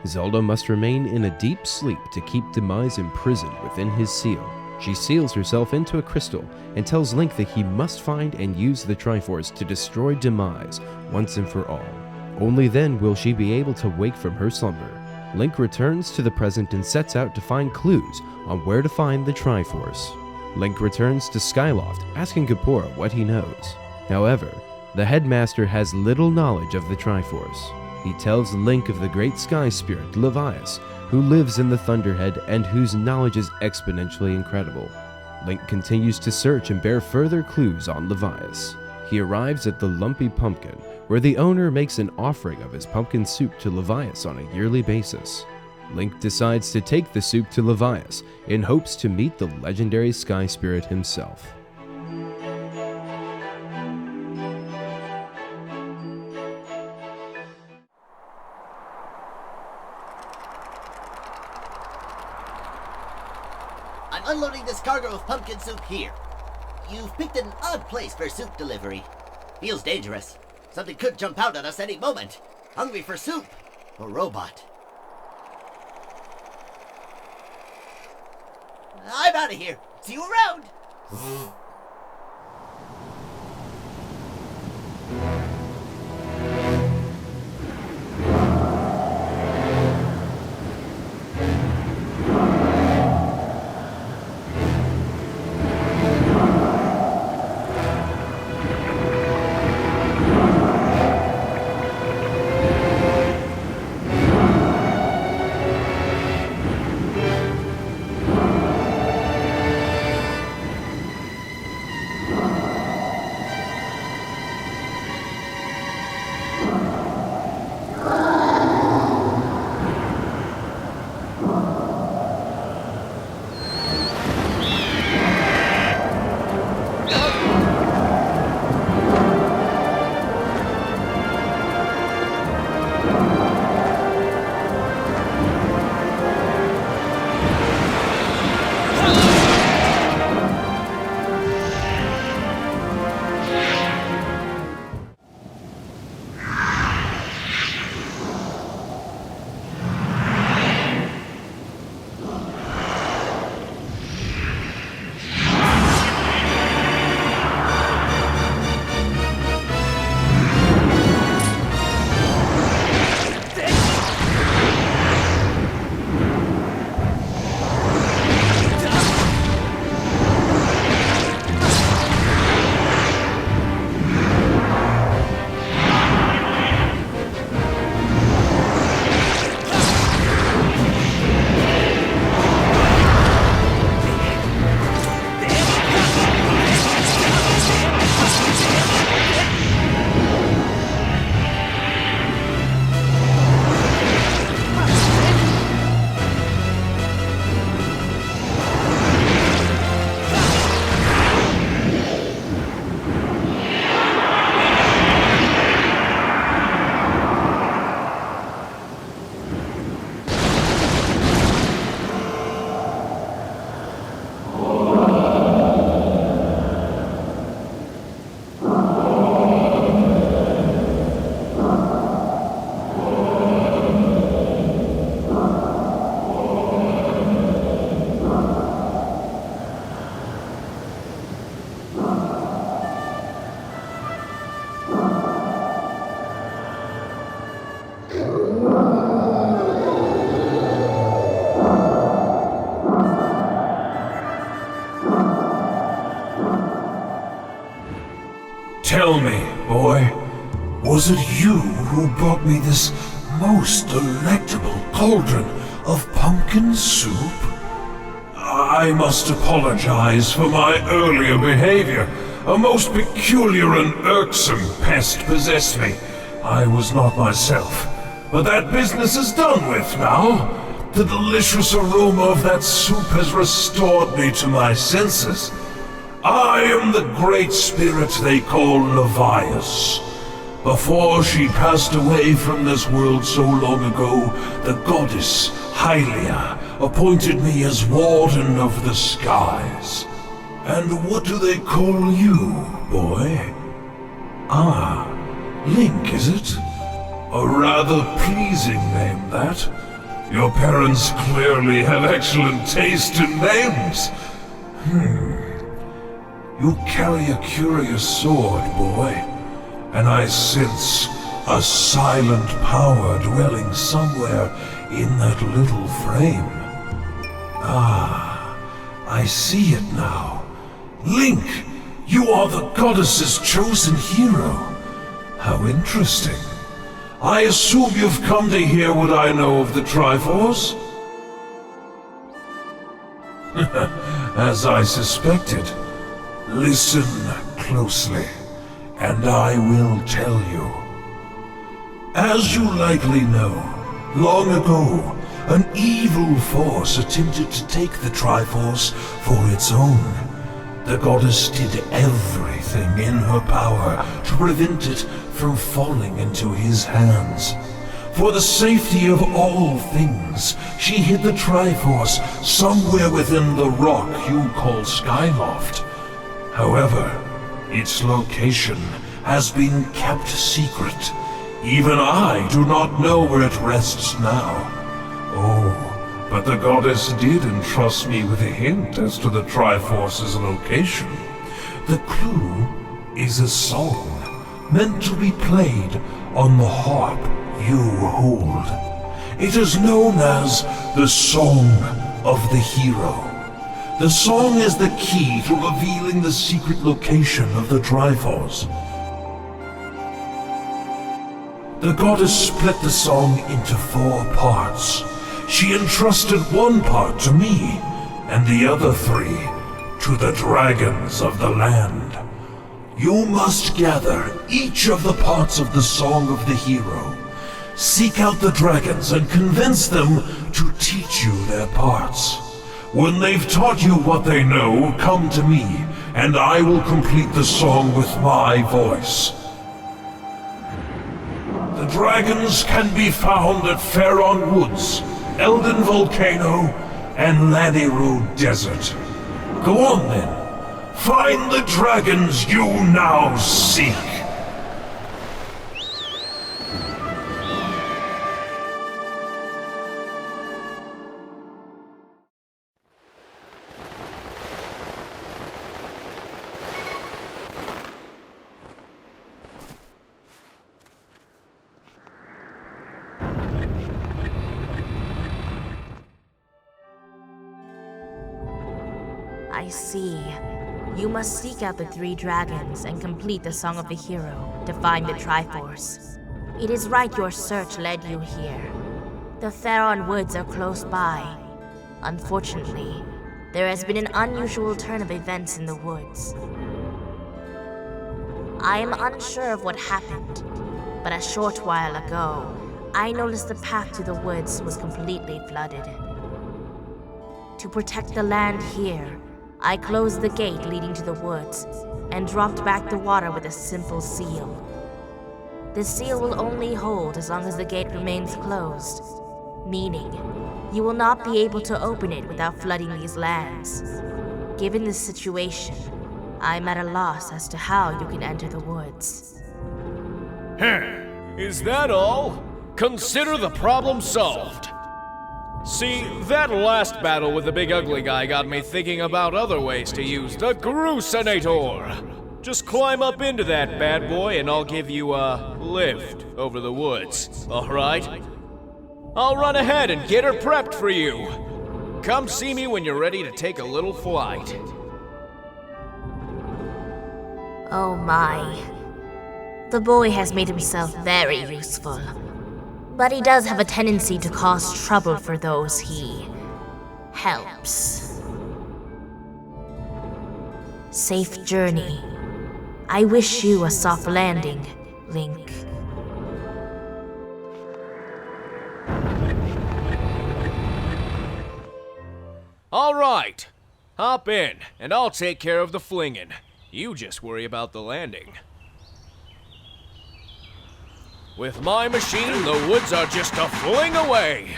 Zelda must remain in a deep sleep to keep Demise imprisoned within his seal. She seals herself into a crystal and tells Link that he must find and use the Triforce to destroy Demise once and for all. Only then will she be able to wake from her slumber. Link returns to the present and sets out to find clues on where to find the Triforce. Link returns to Skyloft, asking Gapura what he knows. However, the headmaster has little knowledge of the Triforce. He tells Link of the great sky spirit, Levias, who lives in the Thunderhead and whose knowledge is exponentially incredible. Link continues to search and bear further clues on Levias. He arrives at the Lumpy Pumpkin, where the owner makes an offering of his pumpkin soup to Levias on a yearly basis. Link decides to take the soup to Levias in hopes to meet the legendary sky spirit himself. I'm unloading this cargo of pumpkin soup here. You've picked an odd place for soup delivery. Feels dangerous. Something could jump out at us any moment. Hungry for soup. Or robot. I'm out of here. See you around. Tell me, boy, was it you who brought me this most delectable cauldron of pumpkin soup? I must apologize for my earlier behavior. A most peculiar and irksome pest possessed me. I was not myself. But that business is done with now. The delicious aroma of that soup has restored me to my senses. I am the great spirit they call Levias. Before she passed away from this world so long ago, the goddess Hylia appointed me as warden of the skies. And what do they call you, boy? Ah, Link, is it? A rather pleasing name, that. Your parents clearly have excellent taste in names. You carry a curious sword, boy, and I sense a silent power dwelling somewhere in that little frame. I see it now. Link, you are the goddess's chosen hero. How interesting. I assume you've come to hear what I know of the Triforce? As I suspected. Listen closely, and I will tell you. As you likely know, long ago, an evil force attempted to take the Triforce for its own. The goddess did everything in her power to prevent it from falling into his hands. For the safety of all things, she hid the Triforce somewhere within the rock you call Skyloft. However, its location has been kept secret. Even I do not know where it rests now. Oh, but the goddess did entrust me with a hint as to the Triforce's location. The clue is a song, meant to be played on the harp you hold. It is known as the Song of the Hero. The song is the key to revealing the secret location of the Triforce. The goddess split the song into 4 parts. She entrusted one part to me, and the other 3 to the dragons of the land. You must gather each of the parts of the Song of the Hero. Seek out the dragons and convince them to teach you their parts. When they've taught you what they know, come to me, and I will complete the song with my voice. The dragons can be found at Faron Woods, Elden Volcano, and Laniru Desert. Go on then. Find the dragons you now seek. I see. You must seek out the 3 dragons and complete the Song of the Hero to find the Triforce. It is right your search led you here. The Faron Woods are close by. Unfortunately, there has been an unusual turn of events in the woods. I am unsure of what happened, but a short while ago, I noticed the path to the woods was completely flooded. To protect the land here, I closed the gate leading to the woods and dropped back the water with a simple seal. The seal will only hold as long as the gate remains closed, meaning you will not be able to open it without flooding these lands. Given this situation, I'm at a loss as to how you can enter the woods. Is that all? Consider the problem solved. See, that last battle with the big ugly guy got me thinking about other ways to use the Groose. Just climb up into that bad boy and I'll give you a lift over the woods, alright? I'll run ahead and get her prepped for you. Come see me when you're ready to take a little flight. Oh my. The boy has made himself very useful. But he does have a tendency to cause trouble for those he helps. Safe journey. I wish you a soft landing, Link. All right. Hop in, and I'll take care of the flingin'. You just worry about the landing. With my machine, the woods are just a fling away.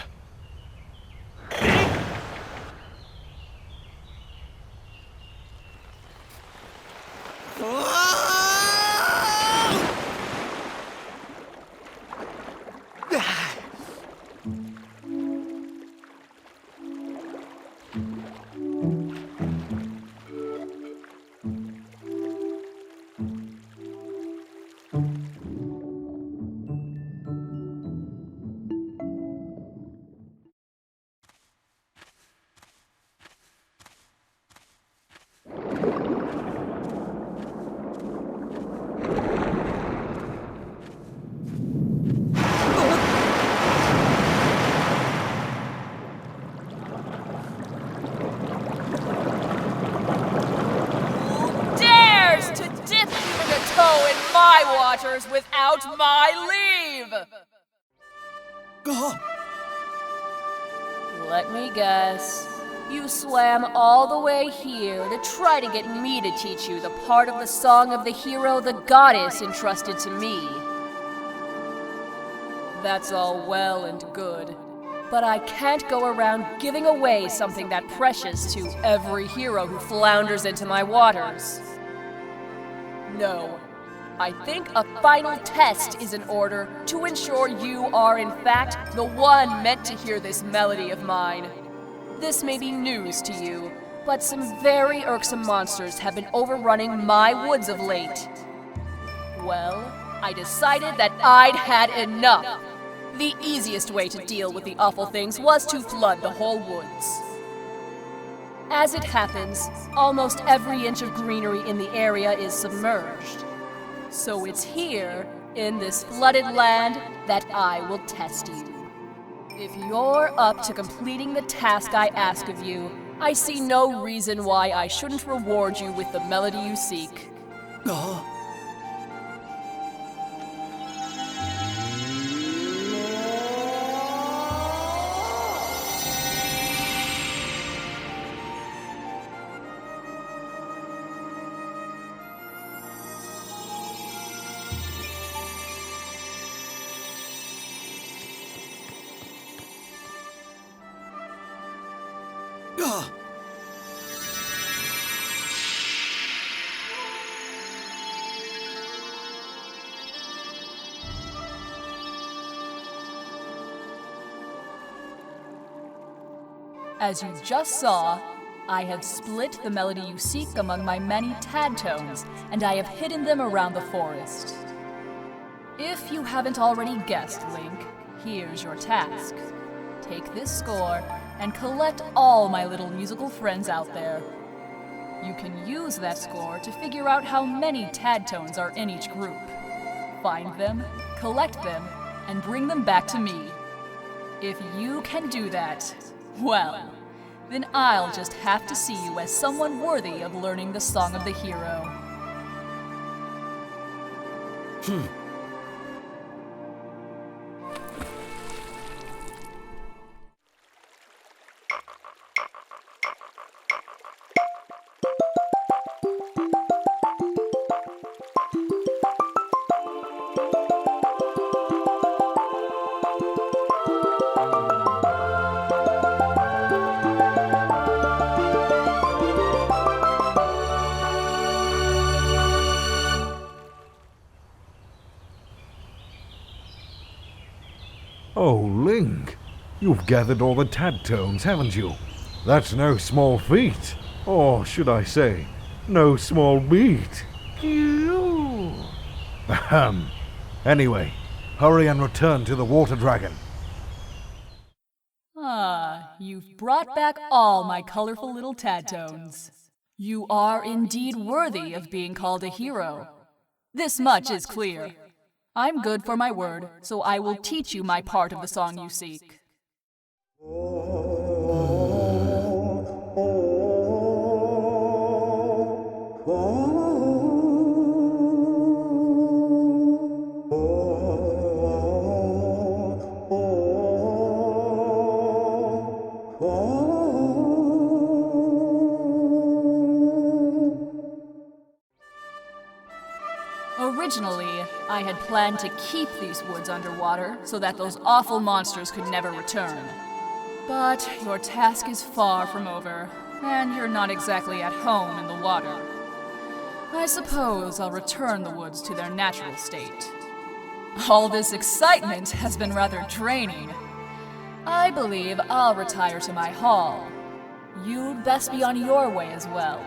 waters without my leave! Let me guess. You swam all the way here to try to get me to teach you the part of the song of the hero the goddess entrusted to me. That's all well and good, but I can't go around giving away something that precious to every hero who flounders into my waters. No, I think a final test is in order to ensure you are in fact the one meant to hear this melody of mine. This may be news to you, but some very irksome monsters have been overrunning my woods of late. Well, I decided that I'd had enough. The easiest way to deal with the awful things was to flood the whole woods. As it happens, almost every inch of greenery in the area is submerged. So it's here, in this flooded land, that I will test you. If you're up to completing the task I ask of you, I see no reason why I shouldn't reward you with the melody you seek. As you just saw, I have split the melody you seek among my many tad tones, and I have hidden them around the forest. If you haven't already guessed, Link, here's your task. Take this score and collect all my little musical friends out there. You can use that score to figure out how many tad tones are in each group. Find them, collect them, and bring them back to me. If you can do that, well, then I'll just have to see you as someone worthy of learning the song of the hero. Oh, Link, you've gathered all the tad tones, haven't you? That's no small feat. Or should I say, no small beat. Ahem. Anyway, hurry and return to the water dragon. Ah, you've brought back all my colorful little tad tones. You are indeed worthy of being called a hero. This much is clear. I'm good for my word, so I will teach you my part of the song you seek. Originally, I had planned to keep these woods underwater so that those awful monsters could never return. But your task is far from over, and you're not exactly at home in the water. I suppose I'll return the woods to their natural state. All this excitement has been rather draining. I believe I'll retire to my hall. You'd best be on your way as well.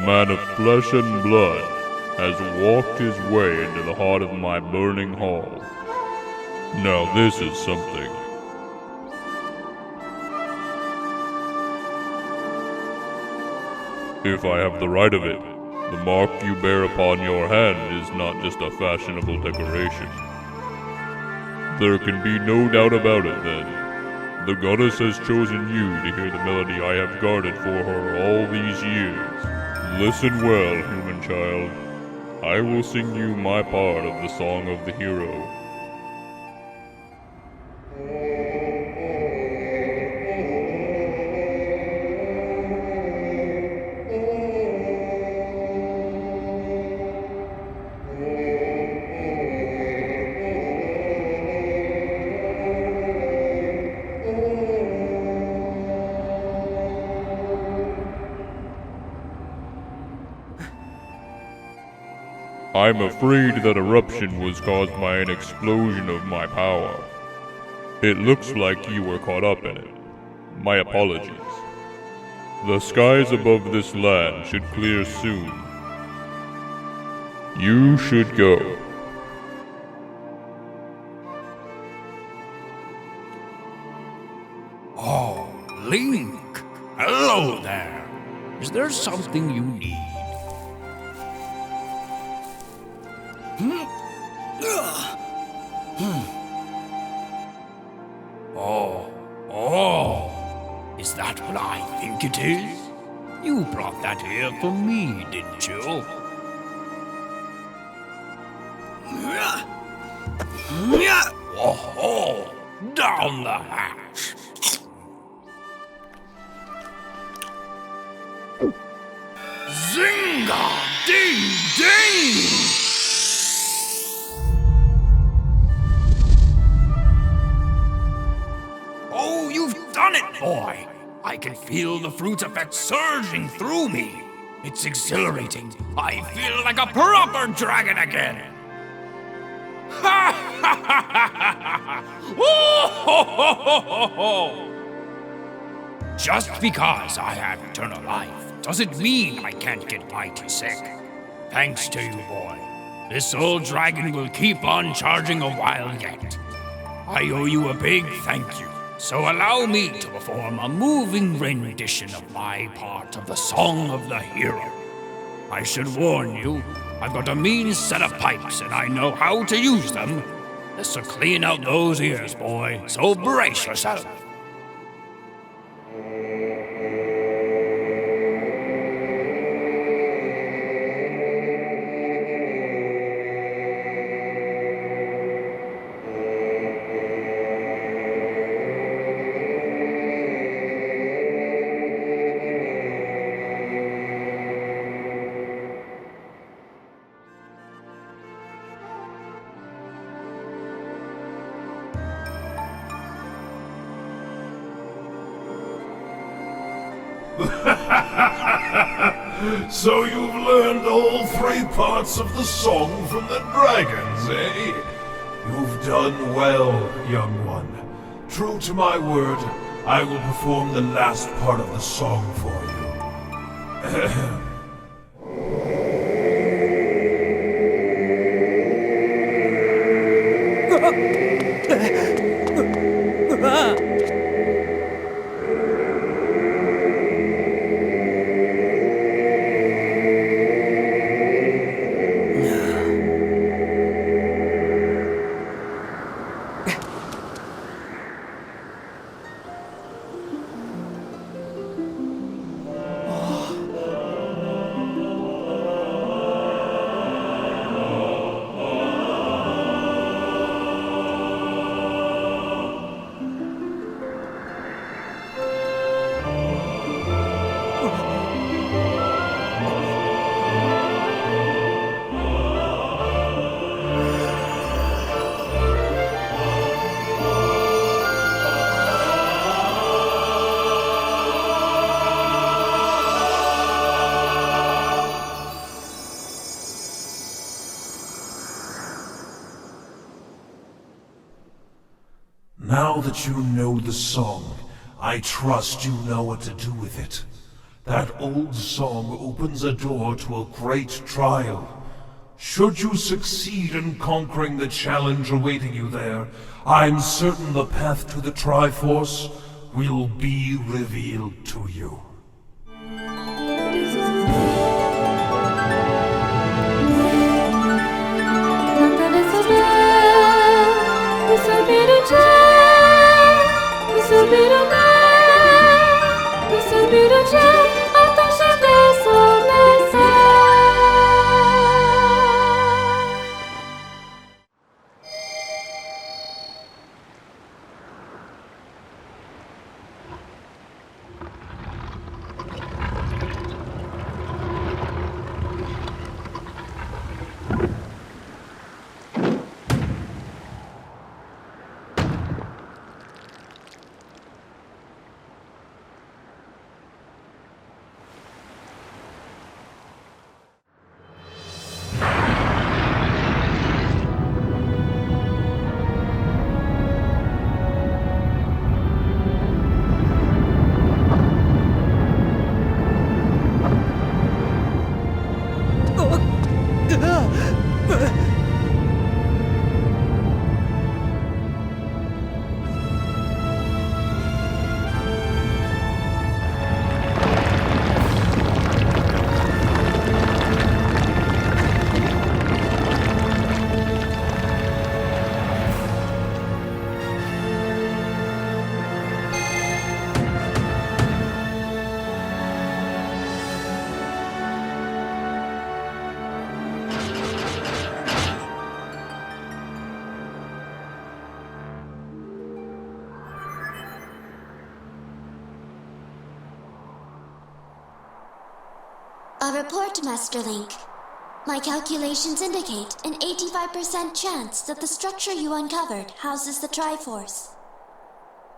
man of flesh and blood has walked his way into the heart of my burning hall. Now this is something. If I have the right of it, the mark you bear upon your hand is not just a fashionable decoration. There can be no doubt about it, then. The goddess has chosen you to hear the melody I have guarded for her all these years. Listen well, human child. I will sing you my part of the song of the hero. I'm afraid that eruption was caused by an explosion of my power. It looks like you were caught up in it. My apologies. The skies above this land should clear soon. You should go. Oh, Link! Hello there! Is there something you need? Is that what I think it is? You brought that here for me, didn't you? Oh, down the hatch! Zinga! Ding ding! Oh, you've done it, boy! I can feel the fruit's effect surging through me. It's exhilarating. I feel like a proper dragon again. Ha ha ha ha ha! Just because I have eternal life doesn't mean I can't get mighty sick. Thanks to you, boy. This old dragon will keep on charging a while yet. I owe you a big thank you. So allow me to perform a moving rendition of my part of the Song of the Hero. I should warn you, I've got a mean set of pipes and I know how to use them. This'll clean out those ears, boy, so brace yourself. So you've learned all three parts of the song from the dragons, eh? You've done well, young one. True to my word, I will perform the last part of the song for you. Now that you know the song, I trust you know what to do with it. That old song opens a door to a great trial. Should you succeed in conquering the challenge awaiting you there, I'm certain the path to the Triforce will be revealed to you. A report, Master Link. My calculations indicate an 85% chance that the structure you uncovered houses the Triforce.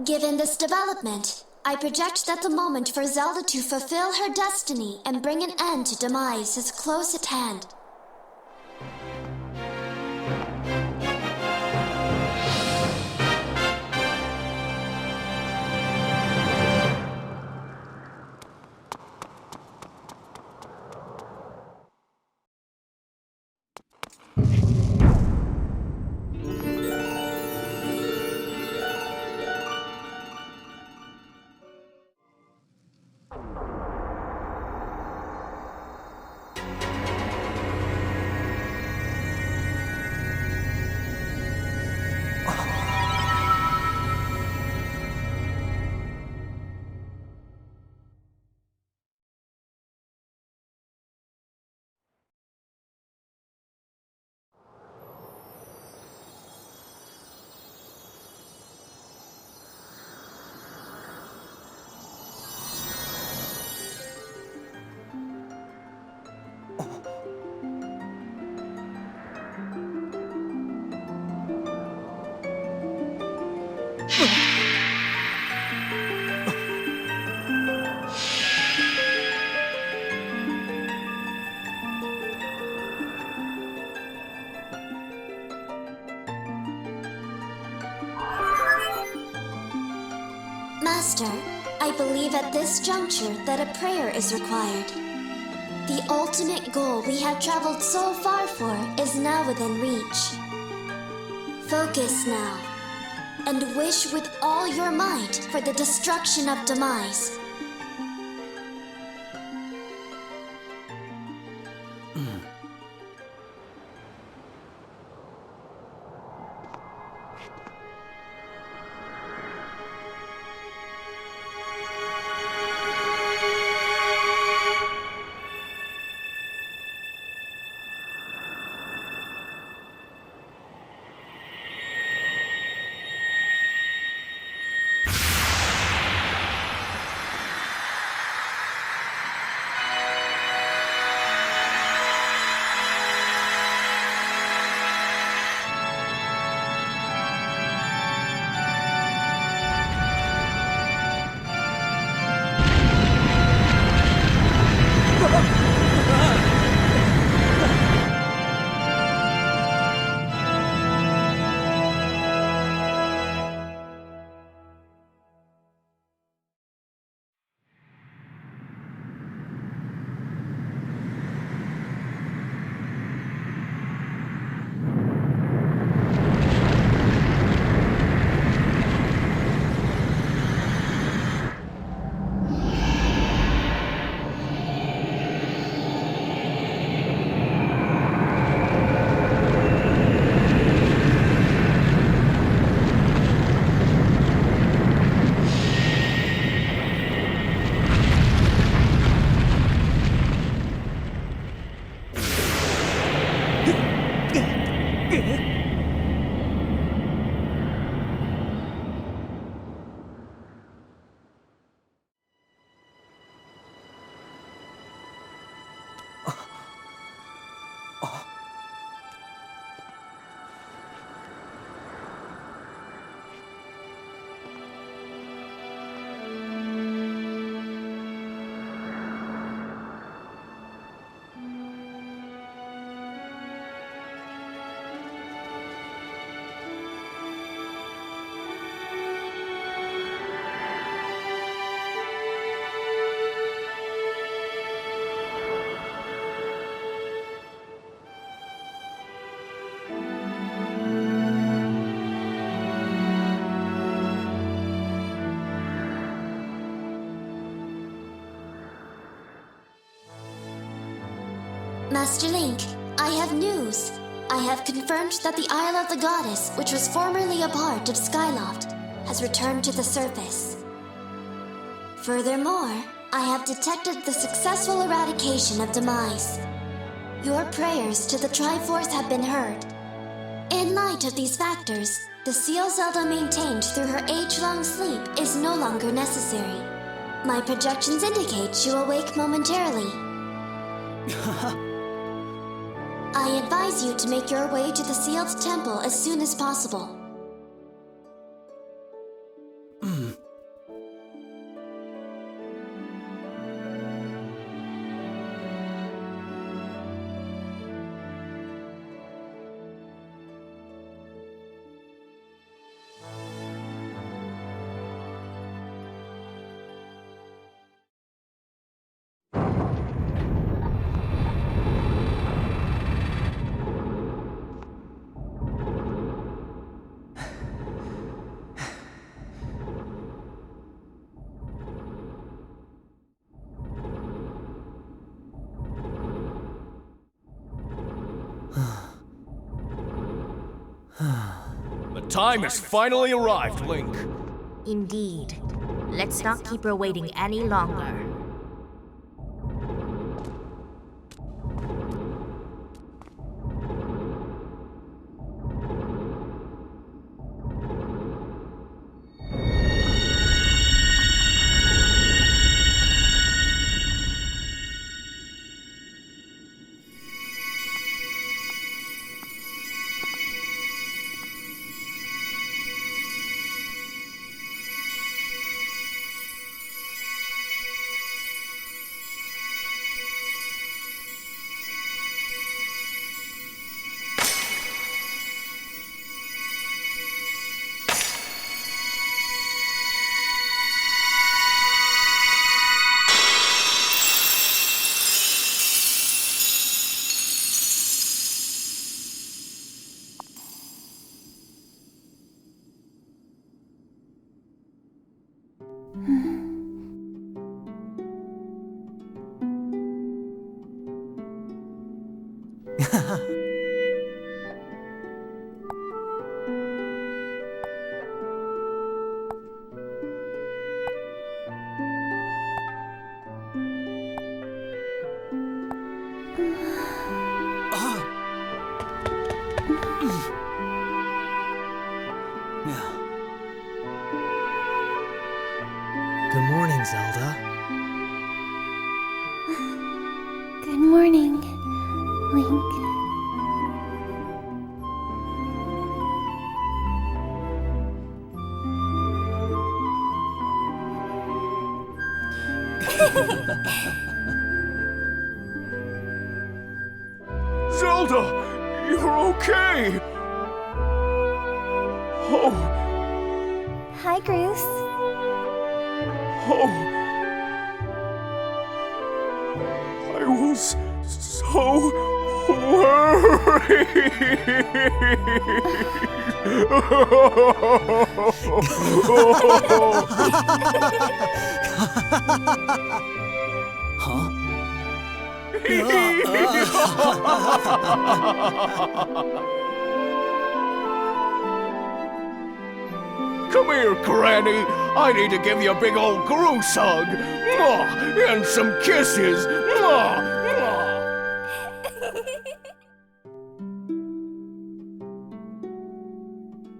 Given this development, I project that the moment for Zelda to fulfill her destiny and bring an end to Demise is close at hand. Master, I believe at this juncture that a prayer is required. The ultimate goal we have traveled so far for is now within reach. Focus now, and wish with all your might for the destruction of Demise. Master Link, I have news. I have confirmed that the Isle of the Goddess, which was formerly a part of Skyloft, has returned to the surface. Furthermore, I have detected the successful eradication of Demise. Your prayers to the Triforce have been heard. In light of these factors, the seal Zelda maintained through her age-long sleep is no longer necessary. My projections indicate she will wake momentarily. I advise you to make your way to the sealed temple as soon as possible. The time has finally arrived, Link. Indeed. Let's not keep her waiting any longer. Good morning, Zelda. Good morning, Link. Zelda! You're okay! Oh! Hi, Groose. Oh! I was so Huh? Come here, Granny. I need to give you a big old Groose hug. Mwah! And some kisses. Mwah! Mwah!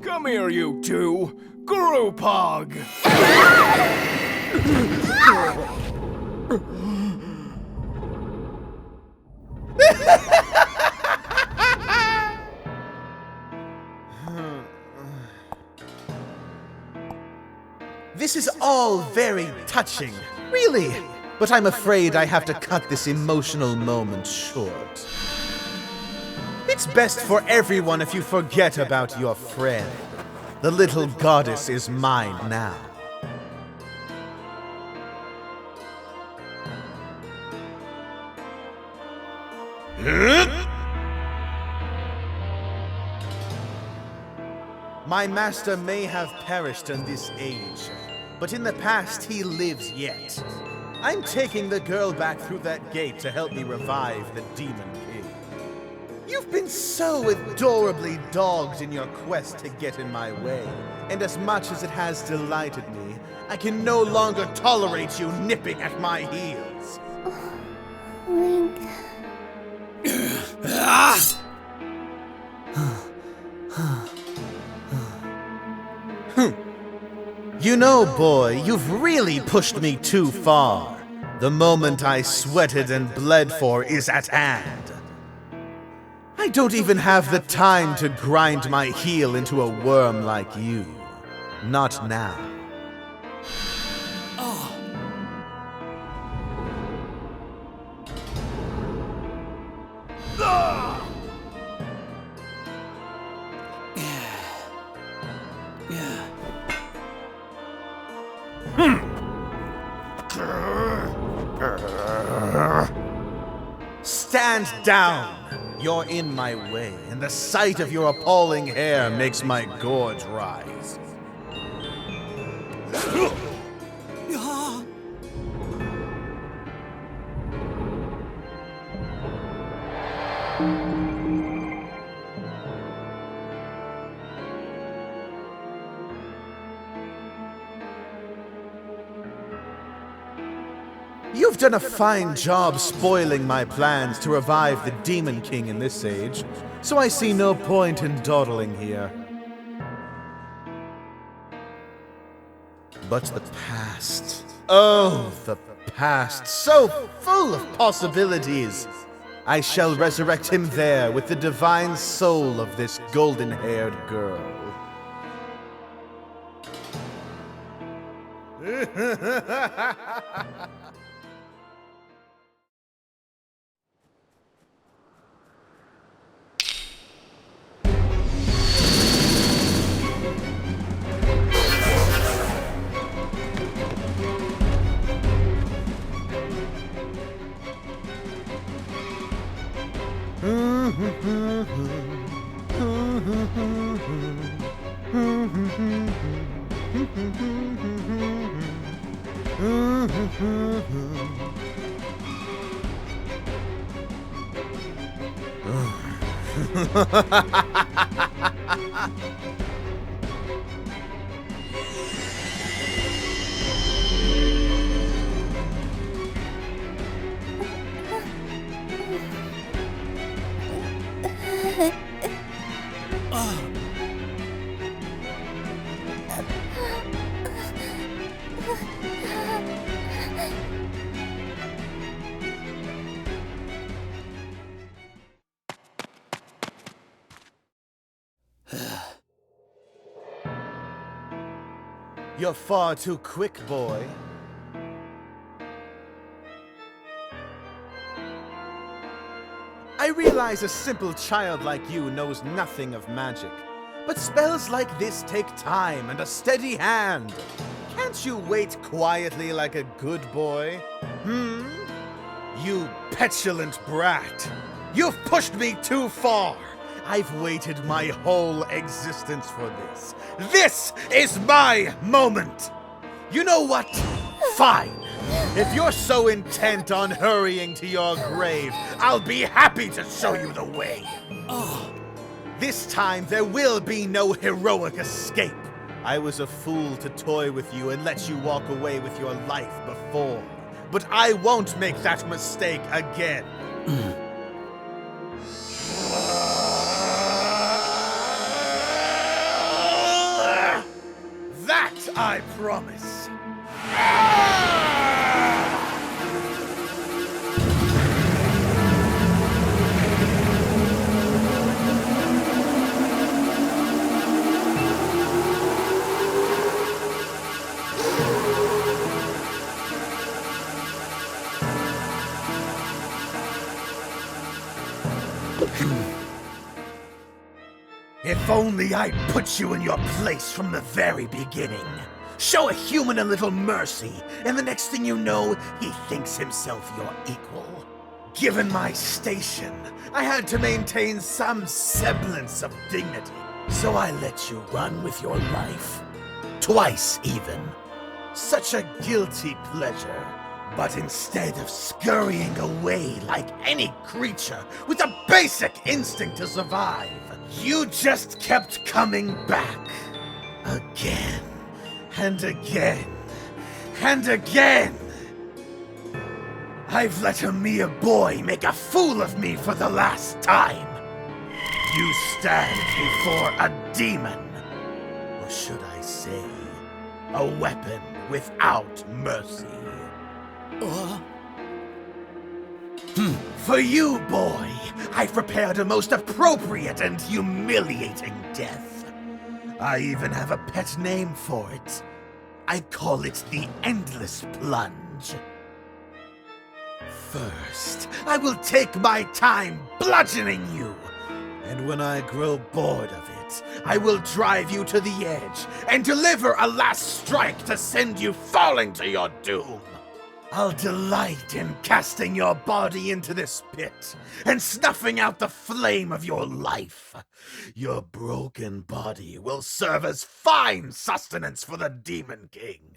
Come here, you two. Group hug. This is all very touching, really. But I'm afraid I have to cut this emotional moment short. It's best for everyone if you forget about your friend. The little goddess is mine now. My master may have perished in this age, but in the past he lives yet. I'm taking the girl back through that gate to help me revive the Demon King. You've been so adorably dogged in your quest to get in my way, and as much as it has delighted me, I can no longer tolerate you nipping at my heels. Link. You know, boy, you've really pushed me too far. The moment I sweated and bled for is at hand. I don't even have the time to grind my heel into a worm like you. Not now. Stand down! You're in my way, and the sight of your appalling hair makes my gorge rise. You've done a fine job spoiling my plans to revive the Demon King in this age, so I see no point in dawdling here. But the past. Oh, the past. So full of possibilities. I shall resurrect him there with the divine soul of this golden-haired girl. You're far too quick, boy. I realize a simple child like you knows nothing of magic, but spells like this take time and a steady hand. Can't you wait quietly like a good boy? You petulant brat. You've pushed me too far. I've waited my whole existence for this. This is my moment! You know what? Fine. If you're so intent on hurrying to your grave, I'll be happy to show you the way. This time, there will be no heroic escape. I was a fool to toy with you and let you walk away with your life before. But I won't make that mistake again. That I promise. If only I'd put you in your place from the very beginning. Show a human a little mercy, and the next thing you know, he thinks himself your equal. Given my station, I had to maintain some semblance of dignity, so I let you run with your life. Twice, even. Such a guilty pleasure. But instead of scurrying away like any creature with a basic instinct to survive, you just kept coming back. Again, and again, and again. I've let a mere boy make a fool of me for the last time. You stand before a demon. Or should I say, a weapon without mercy. For you, boy, I've prepared a most appropriate and humiliating death. I even have a pet name for it. I call it the Endless Plunge. First, I will take my time bludgeoning you. And when I grow bored of it, I will drive you to the edge and deliver a last strike to send you falling to your doom. I'll delight in casting your body into this pit and snuffing out the flame of your life. Your broken body will serve as fine sustenance for the Demon King.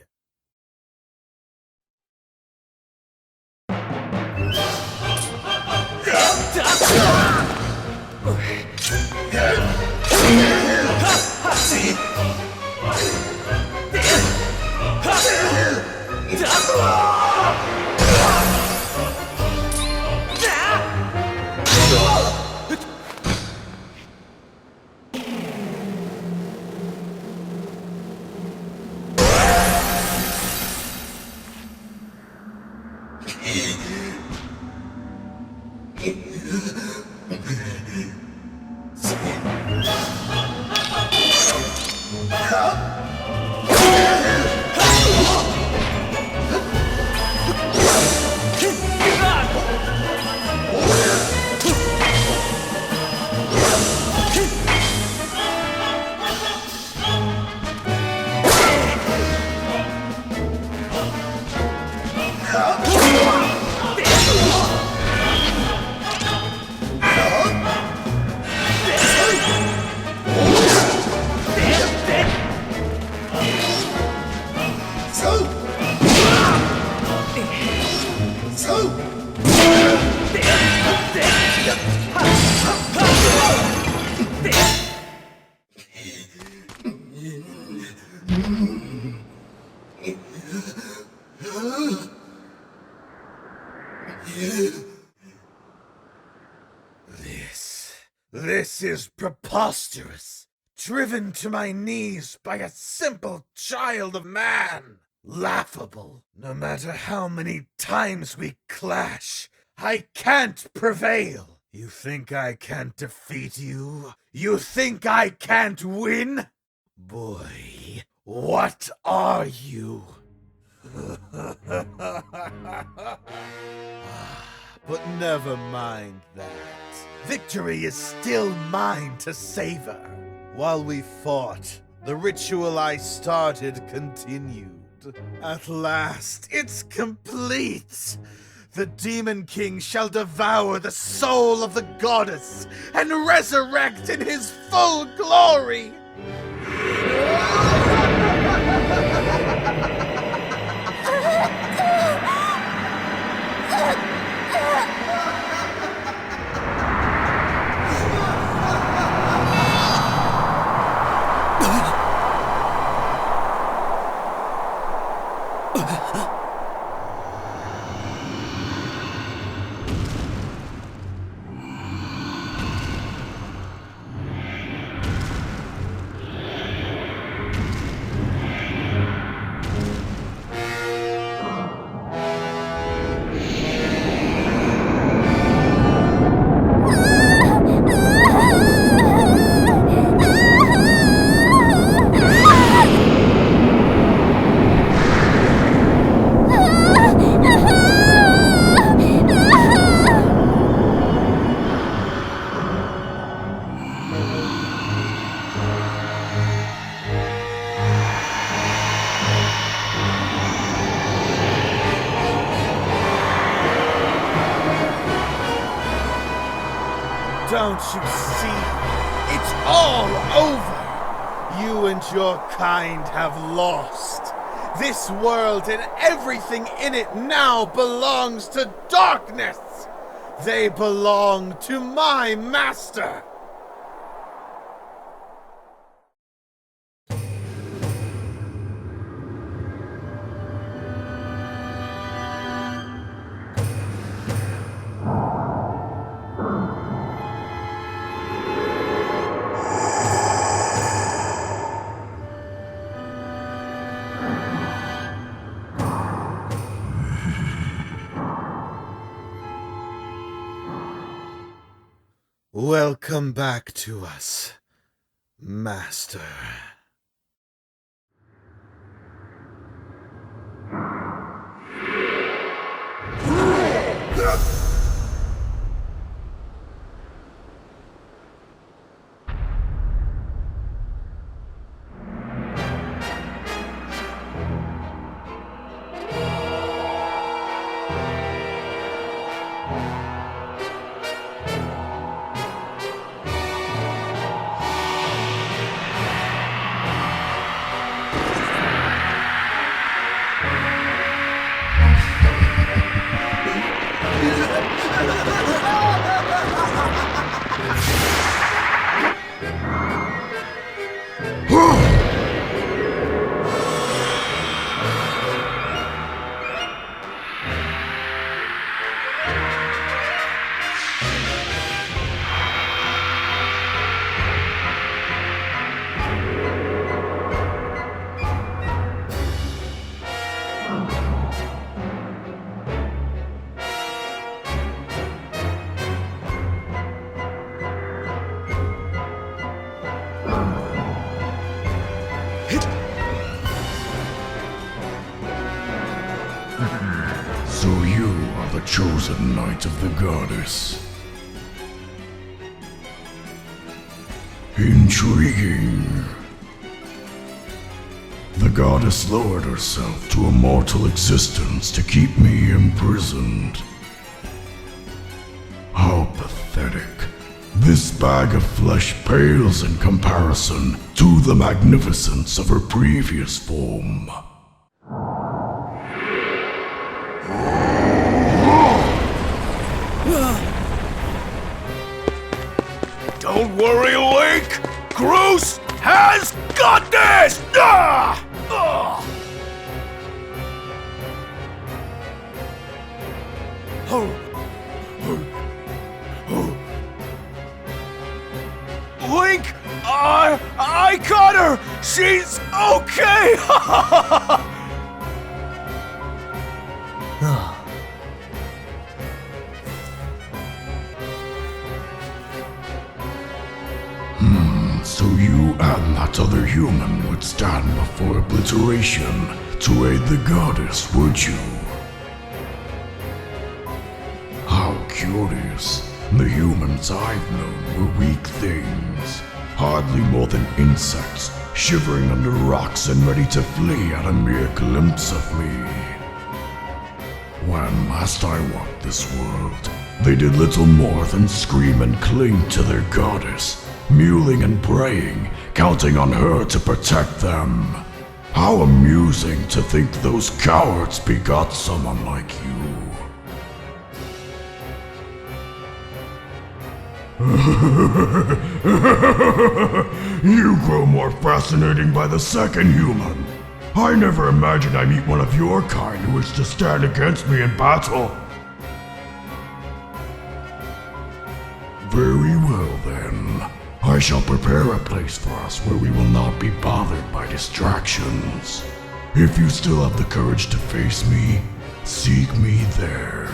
This is preposterous. Driven to my knees by a simple child of man. Laughable. No matter how many times we clash, I can't prevail. You think I can't defeat you? You think I can't win? Boy, what are you? But never mind that. Victory is still mine to savor. While we fought, the ritual I started continued. At last, it's complete. The Demon King shall devour the soul of the goddess and resurrect in his full glory. Don't you see? It's all over! You and your kind have lost. This world and everything in it now belongs to darkness! They belong to my master! Welcome back to us, Master. So you are the chosen knight of the goddess. Intriguing. The goddess lowered herself to a mortal existence to keep me imprisoned. How pathetic. This bag of flesh pales in comparison to the magnificence of her previous form. Don't worry, Link! Groose has got this! Link! I got her! She's okay! So you and that other human would stand before obliteration to aid the goddess, would you? How curious. The humans I've known were weak things, hardly more than insects, shivering under rocks and ready to flee at a mere glimpse of me. When last I walked this world, they did little more than scream and cling to their goddess, mewling and praying, counting on her to protect them. How amusing to think those cowards begot someone like you. You grow more fascinating by the second human. I never imagined I'd meet one of your kind who wished to stand against me in battle. Very well then. I shall prepare a place for us where we will not be bothered by distractions. If you still have the courage to face me, seek me there.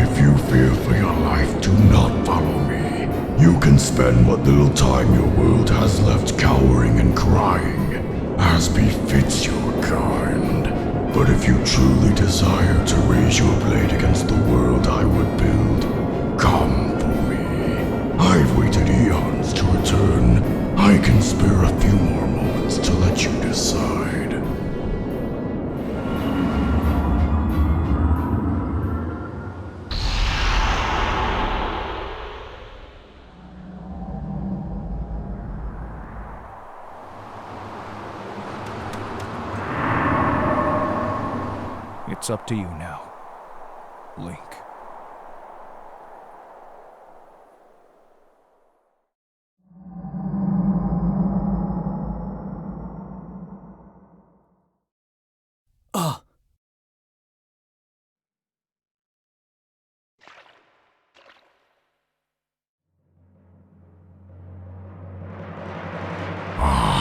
If you fear for your life, do not follow me. You can spend what little time your world has left cowering and crying, as befits your kind. But if If you truly desire to raise your blade against the world I would build, come for me. I've waited eons to return. I can spare a few more moments to let you decide. It's up to you now, Link.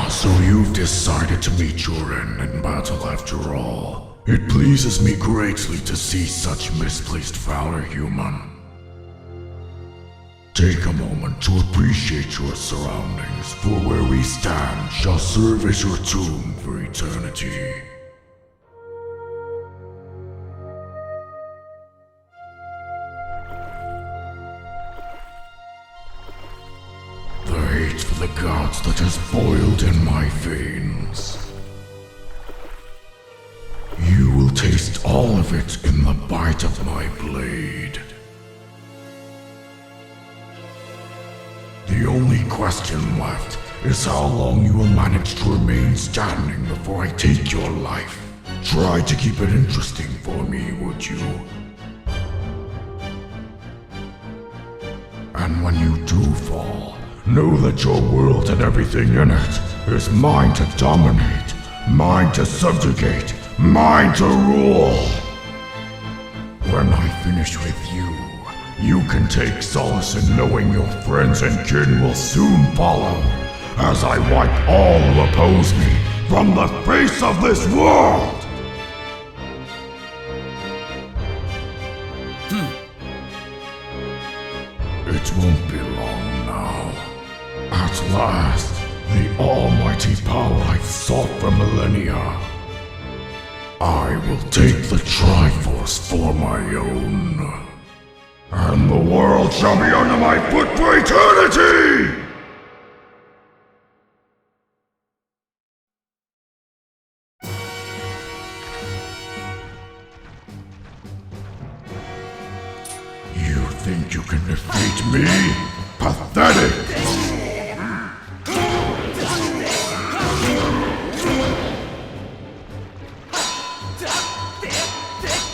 So you've decided to meet your end in battle after all. It pleases me greatly to see such misplaced valor, human. Take a moment to appreciate your surroundings, for where we stand shall serve as your tomb for eternity. The hate for the gods that has boiled in my veins. You will taste all of it in the bite of my blade. The only question left is how long you will manage to remain standing before I take your life. Try to keep it interesting for me, would you? And when you do fall, know that your world and everything in it is mine to dominate, mine to subjugate, mine to rule. When I finish with you, you can take solace in knowing your friends and kin will soon follow, as I wipe all who oppose me from the face of this world! It won't be long now. At last, the almighty power I've sought for millennia. I will take the Triforce for my own. And the world shall be under my foot for eternity! You think you can defeat me? Pathetic!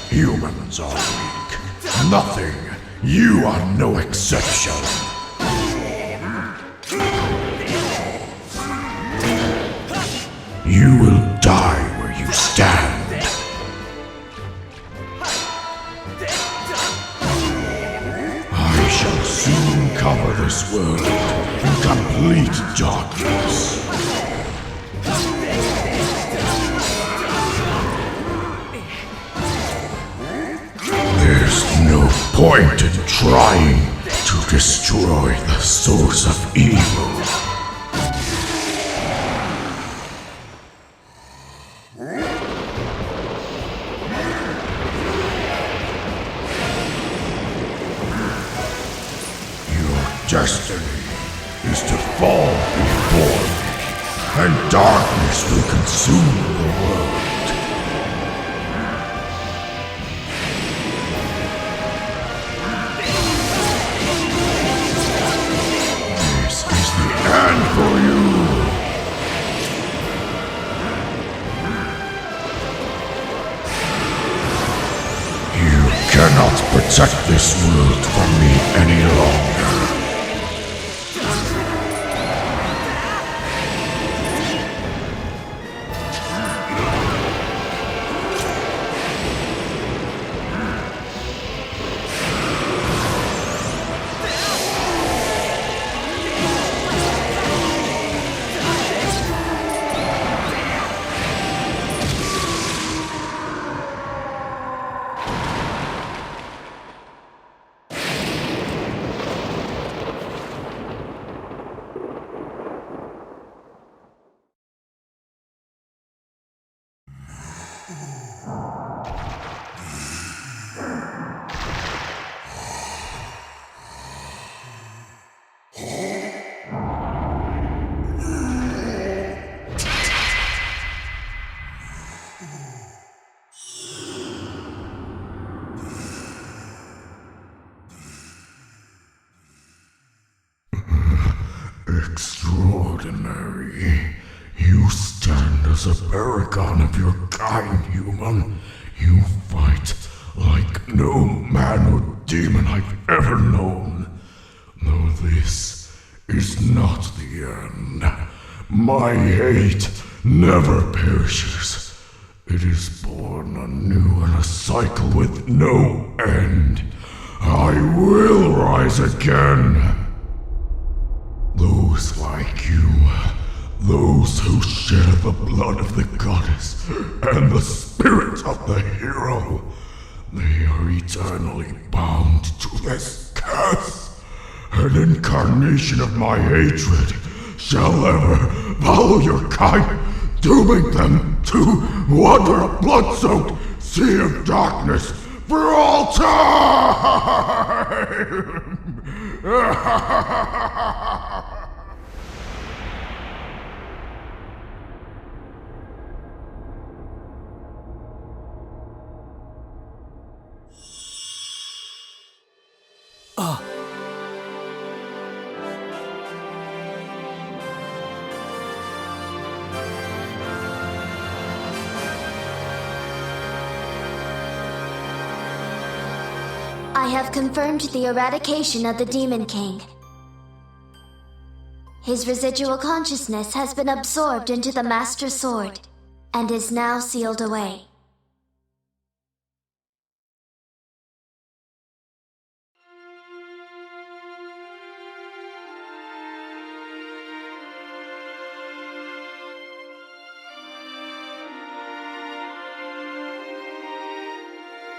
Humans are weak. Nothing. You are no exception. You will die where you stand. I shall soon cover this world in complete darkness. There's no point in trying to destroy the source of evil. Your destiny is to fall before me, and darkness will consume the world. For you. You cannot protect this world from me any longer. Extraordinary. You stand as a paragon of your kind, human. You fight like no man or demon I've ever known. Though this is not the end. My hate never perishes. It is born anew in a cycle with no end. I will rise again. Those like you, those who share the blood of the goddess and the spirit of the hero, they are eternally bound to this curse. An incarnation of my hatred shall ever follow your kind, dooming them to wander a blood-soaked sea of darkness for all time! I have confirmed the eradication of the Demon King. His residual consciousness has been absorbed into the Master Sword and is now sealed away.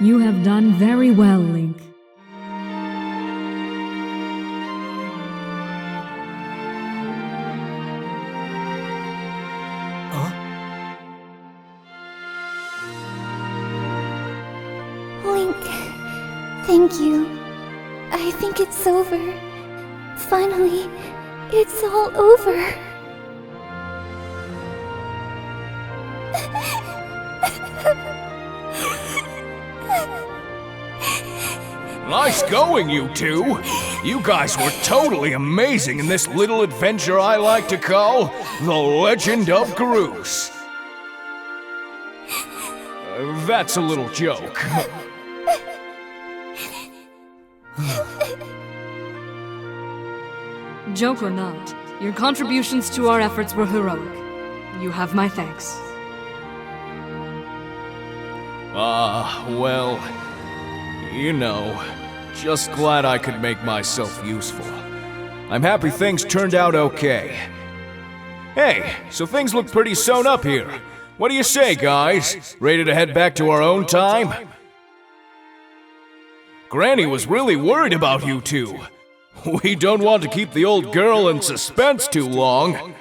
You have done very well, Link. Link, thank you. I think it's over. Finally, it's all over. Nice going, you two! You guys were totally amazing in this little adventure I like to call The Legend of Groose. That's a little joke. Joke or not, your contributions to our efforts were heroic. You have my thanks. Well, you know, just glad I could make myself useful. I'm happy things turned out okay. Hey, so things look pretty sewn up here. What do you say, guys? Ready to head back to our own time? Granny was really worried about you two. We don't want to keep the old girl in suspense too long.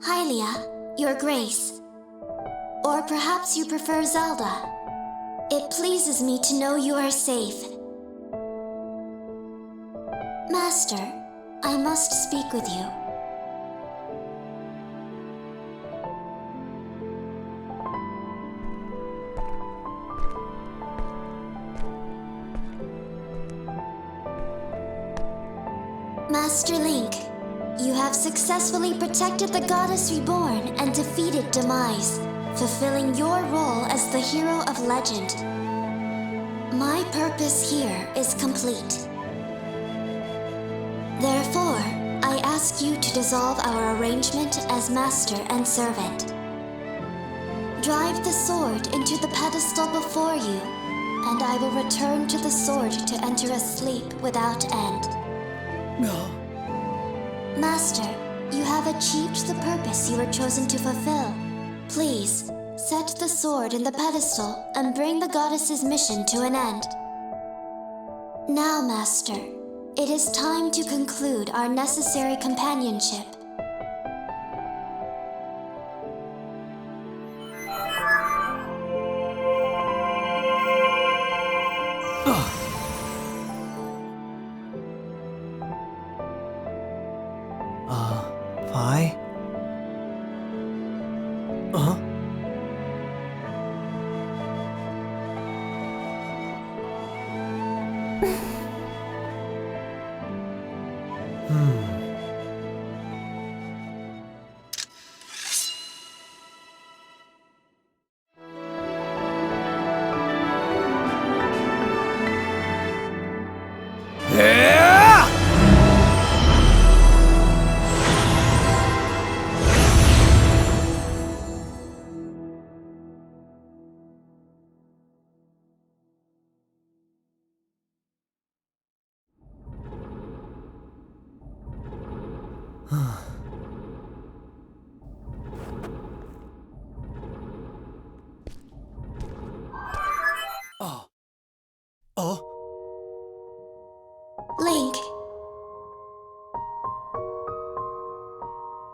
Hylia, Your Grace. Or perhaps you prefer Zelda. It pleases me to know you are safe. Master, I must speak with you. Master Link, you have successfully protected the Goddess Reborn and defeated Demise, fulfilling your role as the hero of legend. My purpose here is complete. Therefore, I ask you to dissolve our arrangement as master and servant. Drive the sword into the pedestal before you, and I will return to the sword to enter a sleep without end. No. Master, you have achieved the purpose you were chosen to fulfill. Please, set the sword in the pedestal and bring the goddess's mission to an end. Now, Master, it is time to conclude our necessary companionship. Pi?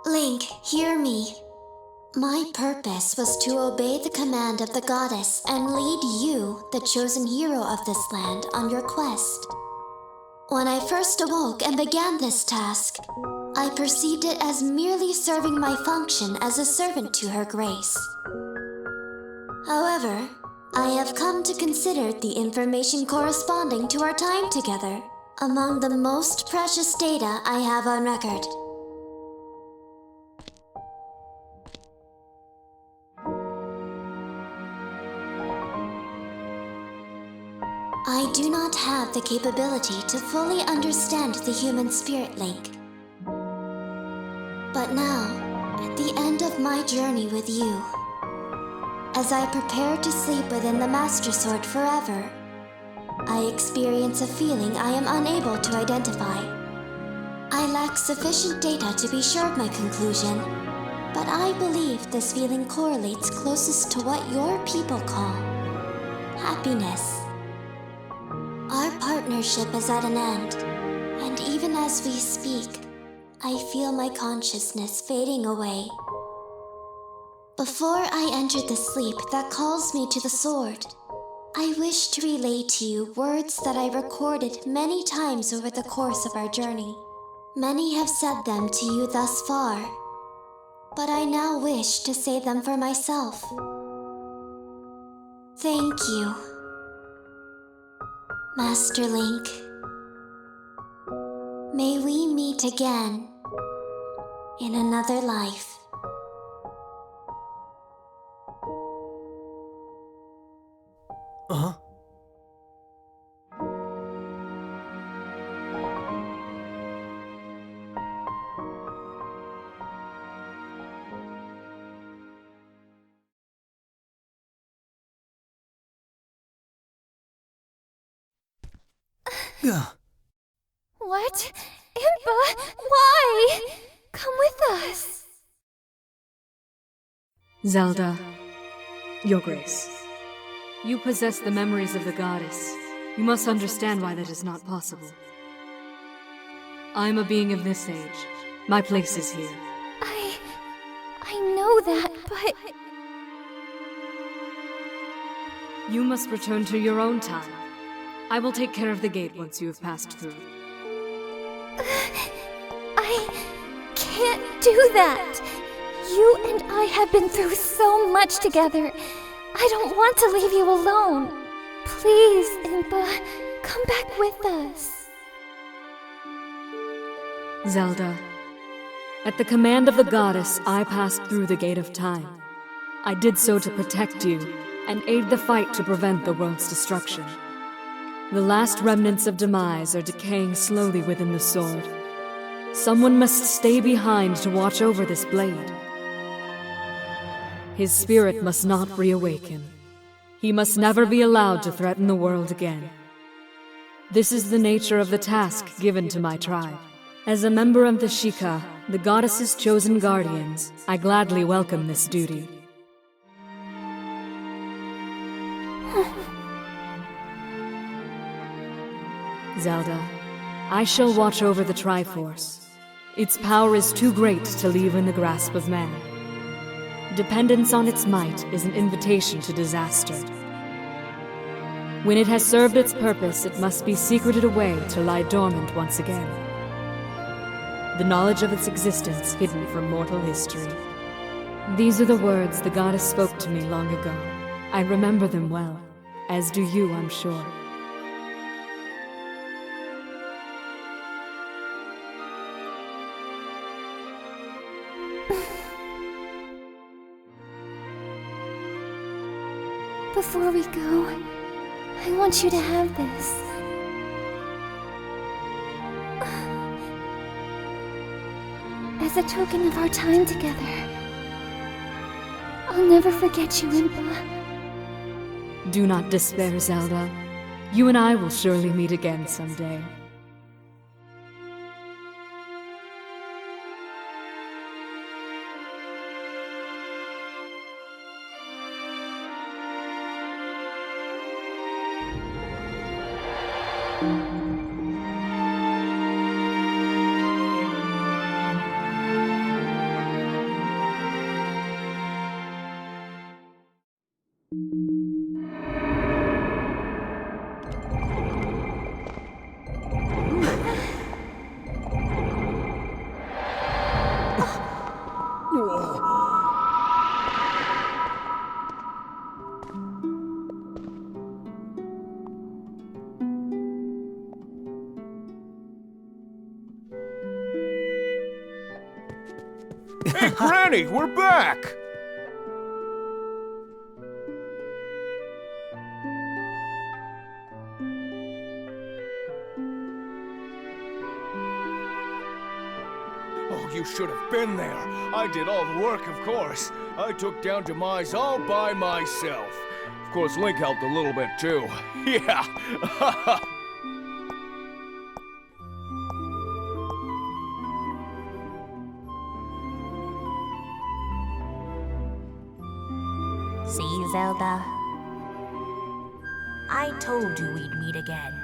Link, hear me. My purpose was to obey the command of the goddess and lead you, the chosen hero of this land, on your quest. When I first awoke and began this task, I perceived it as merely serving my function as a servant to her grace. However, I have come to consider the information corresponding to our time together among the most precious data I have on record. I do not have the capability to fully understand the human spirit, Link. But now, at the end of my journey with you, as I prepare to sleep within the Master Sword forever, I experience a feeling I am unable to identify. I lack sufficient data to be sure of my conclusion, but I believe this feeling correlates closest to what your people call happiness. Our partnership is at an end, and even as we speak, I feel my consciousness fading away. Before I enter the sleep that calls me to the sword, I wish to relay to you words that I recorded many times over the course of our journey. Many have said them to you thus far, but I now wish to say them for myself. Thank you, Master Link. May we meet again in another life. What? Impa, why? Come with us. Zelda, Your Grace. You possess the memories of the goddess. You must understand why that is not possible. I am a being of this age. My place is here. I know that, but... You must return to your own time. I will take care of the gate once you have passed through. I can't do that. You and I have been through so much together. I don't want to leave you alone. Please, Impa, come back with us. Zelda, at the command of the goddess, I passed through the Gate of Time. I did so to protect you and aid the fight to prevent the world's destruction. The last remnants of Demise are decaying slowly within the sword. Someone must stay behind to watch over this blade. His spirit must not reawaken. He must never be allowed to threaten the world again. This is the nature of the task given to my tribe. As a member of the Sheikah, the goddess's chosen guardians, I gladly welcome this duty. Zelda, I shall watch over the Triforce. Its power is too great to leave in the grasp of man. Dependence on its might is an invitation to disaster. When it has served its purpose, it must be secreted away to lie dormant once again. The knowledge of its existence hidden from mortal history. These are the words the goddess spoke to me long ago. I remember them well, as do you, I'm sure. Before we go, I want you to have this. As a token of our time together. I'll never forget you, Impa. Do not despair, Zelda. You and I will surely meet again someday. Hey, Granny, we're back! Oh, you should have been there. I did all the work, of course. I took down Demise all by myself. Of course, Link helped a little bit, too. Yeah! See, Zelda? I told you we'd meet again.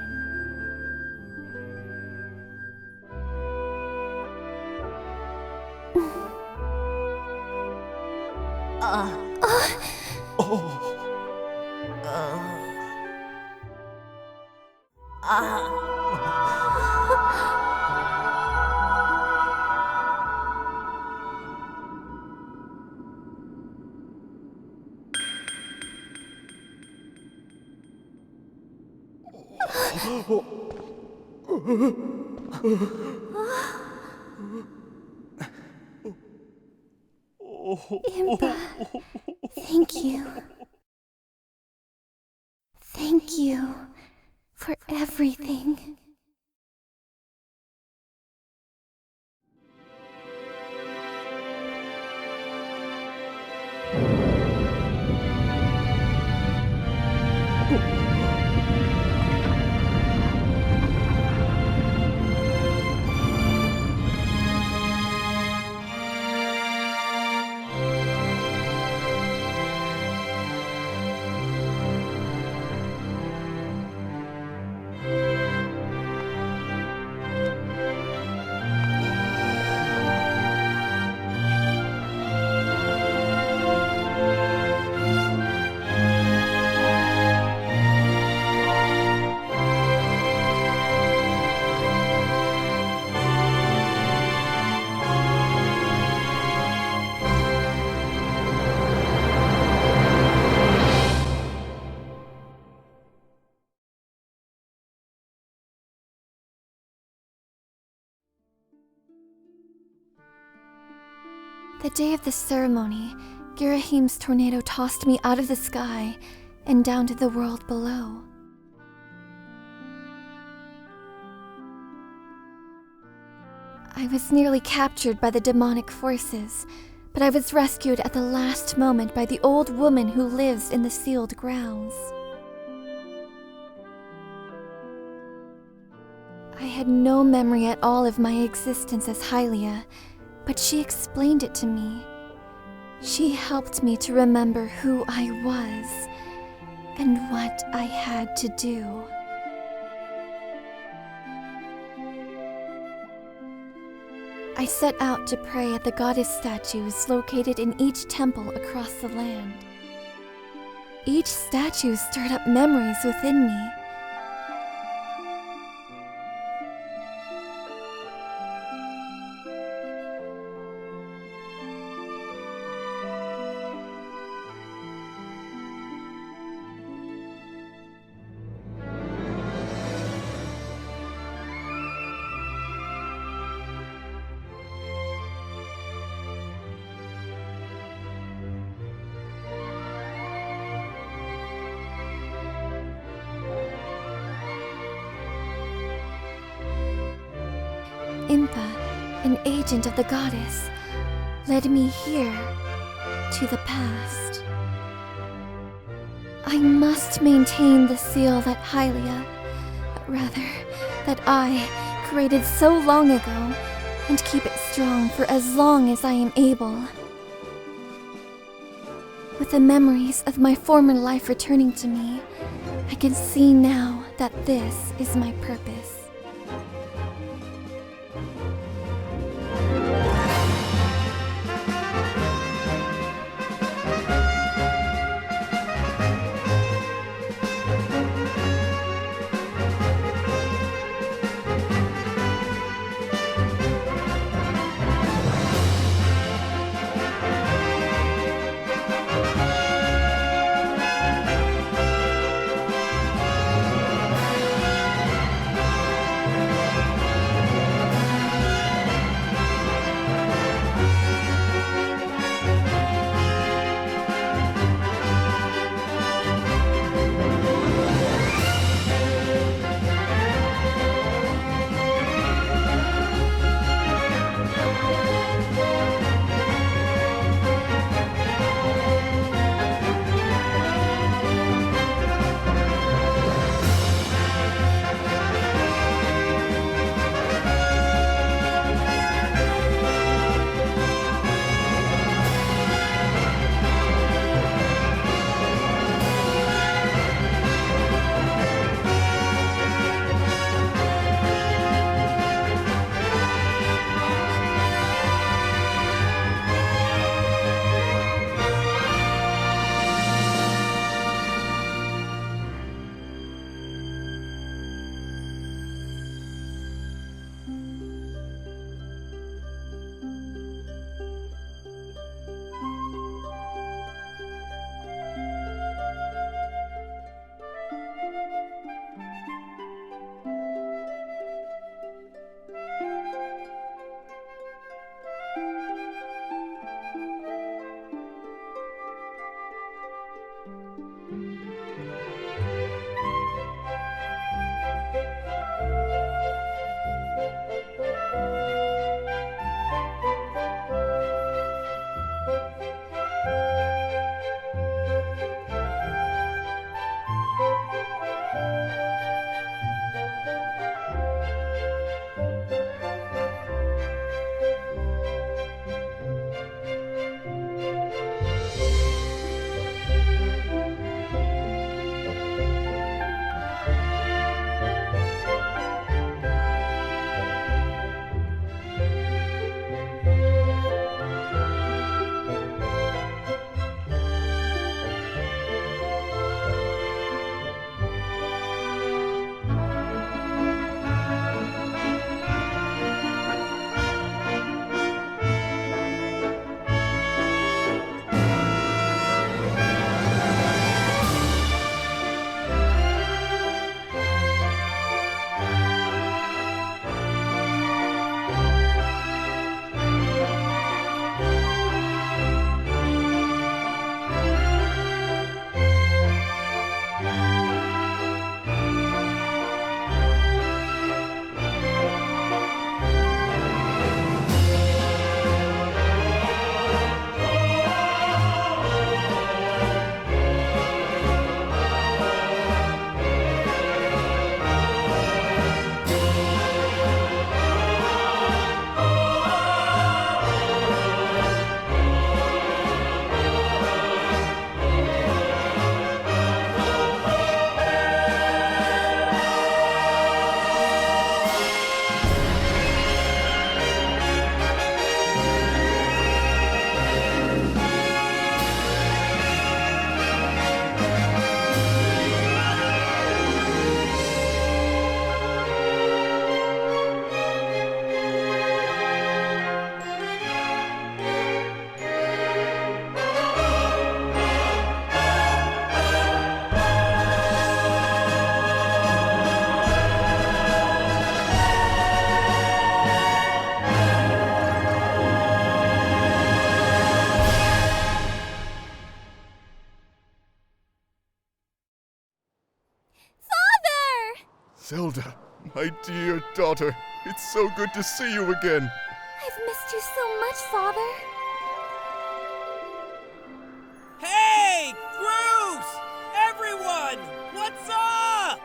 Impa, thank you. Thank you for everything. The day of the ceremony, Ghirahim's tornado tossed me out of the sky and down to the world below. I was nearly captured by the demonic forces, but I was rescued at the last moment by the old woman who lives in the sealed grounds. I had no memory at all of my existence as Hylia, but she explained it to me. She helped me to remember who I was and what I had to do. I set out to pray at the goddess statues located in each temple across the land. Each statue stirred up memories within me. Impa, an agent of the goddess, led me here, to the past. I must maintain the seal that that I created so long ago, and keep it strong for as long as I am able. With the memories of my former life returning to me, I can see now that this is my purpose. My dear daughter, it's so good to see you again. I've missed you so much, Father. Hey! Groose! Everyone! What's up?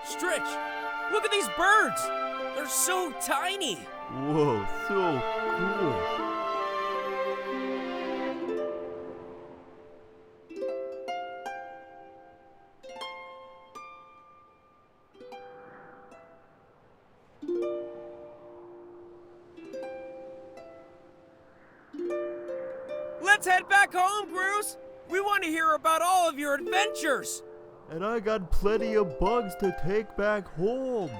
Stritch, look at these birds! They're so tiny! Whoa, so cool. Let's head back home, Groose! We want to hear about all of your adventures! And I got plenty of bugs to take back home.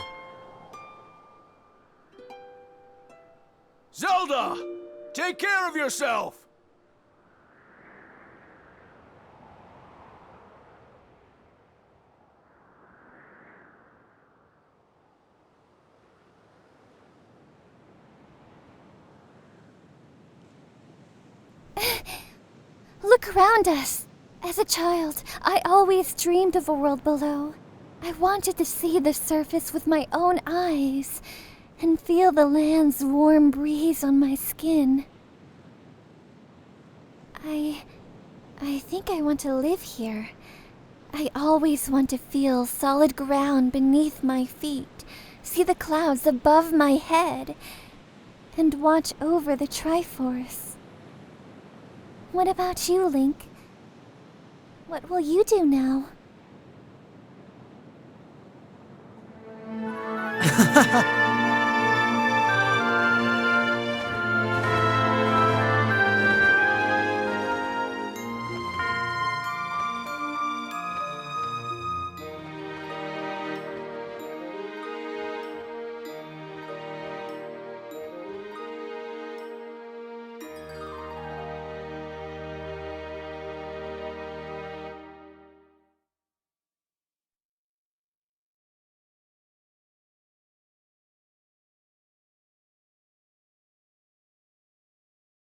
Zelda! Take care of yourself! Look around us. As a child, I always dreamed of a world below. I wanted to see the surface with my own eyes and feel the land's warm breeze on my skin. I think I want to live here. I always want to feel solid ground beneath my feet, see the clouds above my head, and watch over the Triforce. What about you, Link? What will you do now?